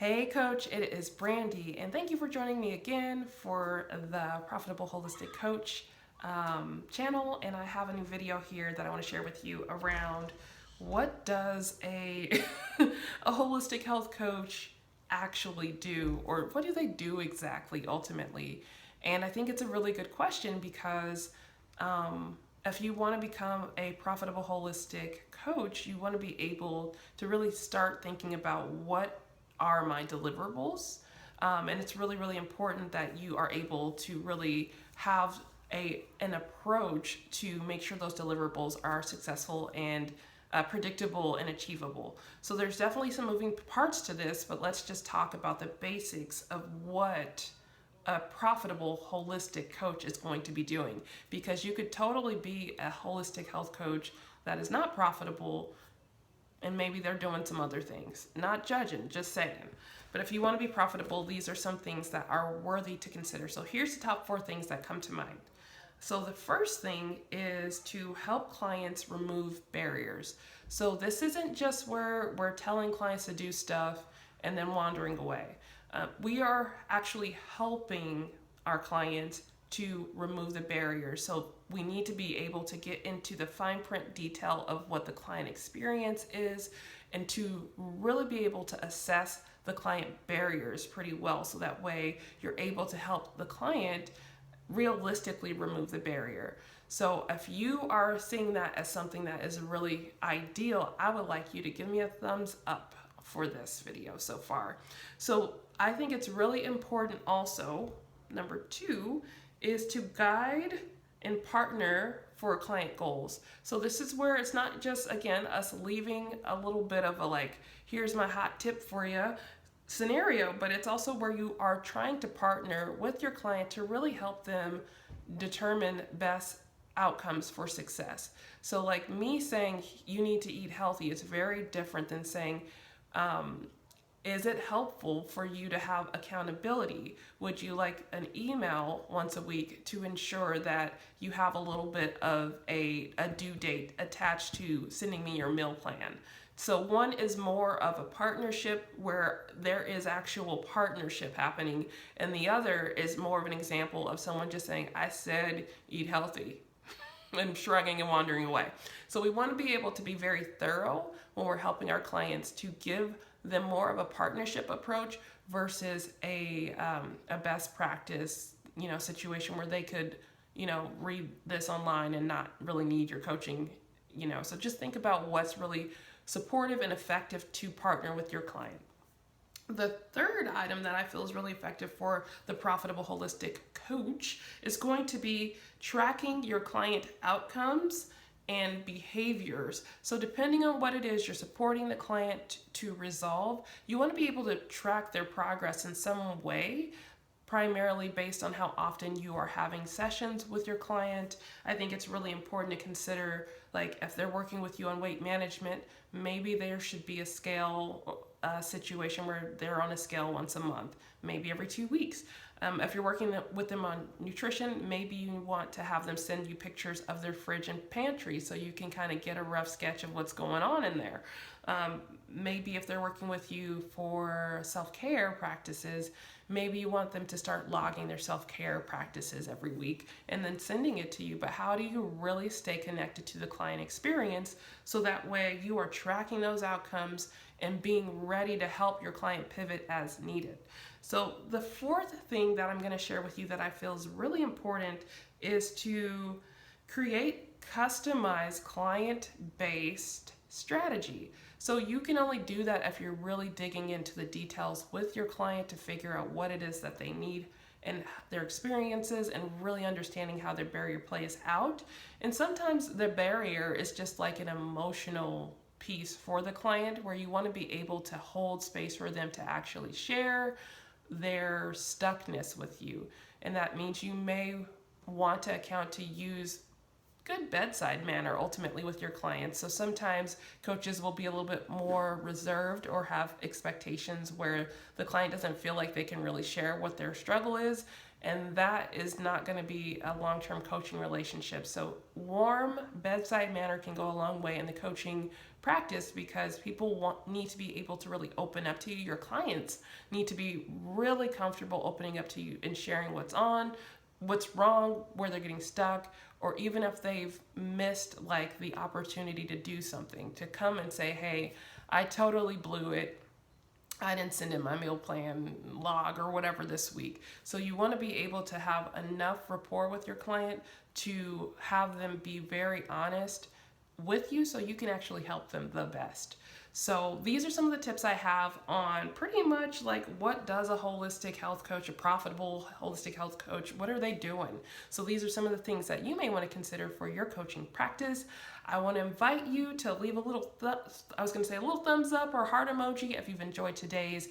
Hey Coach, it is Brandi, and thank you for joining me again for the Profitable Holistic Coach channel. And I have a new video here that I want to share with you around what does a a holistic health coach actually do, or what do they do exactly ultimately? And I think it's a really good question because if you want to become a profitable holistic coach, you want to be able to really start thinking about what are my deliverables. And it's really, really important that you are able to really have an approach to make sure those deliverables are successful and predictable and achievable. So there's definitely some moving parts to this, but let's just talk about the basics of what a profitable holistic coach is going to be doing, because you could totally be a holistic health coach that is not profitable and maybe they're doing some other things. Not judging, just saying. But if you want to be profitable, these are some things that are worthy to consider. So here's the top 4 things that come to mind. So the first thing is to help clients remove barriers. So this isn't just where we're telling clients to do stuff and then wandering away. We are actually helping our clients to remove the barriers. So we need to be able to get into the fine print detail of what the client experience is and to really be able to assess the client barriers pretty well. So that way you're able to help the client realistically remove the barrier. So if you are seeing that as something that is really ideal, I would like you to give me a thumbs up for this video so far. So I think it's really important also, number 2, is to guide and partner for client goals. So this is where it's not just, again, us leaving a little bit of a like, here's my hot tip for you scenario, but it's also where you are trying to partner with your client to really help them determine best outcomes for success. So like me saying you need to eat healthy is very different than saying, is it helpful for you to have accountability? Would you like an email once a week to ensure that you have a little bit of a due date attached to sending me your meal plan? So one is more of a partnership where there is actual partnership happening, and the other is more of an example of someone just saying, I said eat healthy, and shrugging and wandering away. So we want to be able to be very thorough when we're helping our clients to give them more of a partnership approach versus a best practice, situation where they could, read this online and not really need your coaching, So just think about what's really supportive and effective to partner with your client. The third item that I feel is really effective for the profitable holistic coach is going to be tracking your client outcomes and behaviors. So depending on what it is you're supporting the client to resolve, you want to be able to track their progress in some way, primarily based on how often you are having sessions with your client. I think it's really important to consider, like if they're working with you on weight management, maybe there should be a scale situation where they're on a scale once a month, maybe every 2 weeks. If you're working with them on nutrition, maybe you want to have them send you pictures of their fridge and pantry so you can kind of get a rough sketch of what's going on in there. Maybe if they're working with you for self-care practices, maybe you want them to start logging their self-care practices every week and then sending it to you. But how do you really stay connected to the client experience so that way you are tracking those outcomes and being ready to help your client pivot as needed? So the fourth thing that I'm going to share with you that I feel is really important is to create customized client-based strategy. So you can only do that if you're really digging into the details with your client to figure out what it is that they need and their experiences and really understanding how their barrier plays out. And sometimes the barrier is just like an emotional piece for the client where you want to be able to hold space for them to actually share their stuckness with you. And that means you may want to account to use good bedside manner ultimately with your clients. So sometimes coaches will be a little bit more reserved or have expectations where the client doesn't feel like they can really share what their struggle is, and that is not going to be a long-term coaching relationship. So warm bedside manner can go a long way in the coaching practice, because people need to be able to really open up to you. Your clients need to be really comfortable opening up to you and sharing what's wrong, where they're getting stuck, or even if they've missed like the opportunity to do something, to come and say, hey, I totally blew it. I didn't send in my meal plan log or whatever this week. So you want to be able to have enough rapport with your client to have them be very honest with you so you can actually help them the best. So these are some of the tips I have on pretty much like, what does a holistic health coach, a profitable holistic health coach, what are they doing? So these are some of the things that you may want to consider for your coaching practice. I want to invite you to leave a little thumbs up or heart emoji if you've enjoyed today's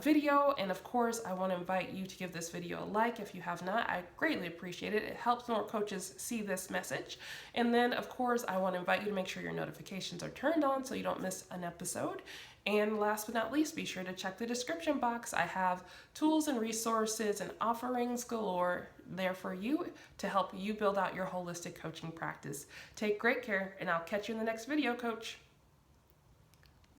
video. And of course, I want to invite you to give this video a like if you have not. I greatly appreciate it. It helps more coaches see this message. And then, of course, I want to invite you to make sure your notifications are turned on so you don't miss an episode. And last but not least, be sure to check the description box. I have tools and resources and offerings galore there for you to help you build out your holistic coaching practice. Take great care, and I'll catch you in the next video, Coach.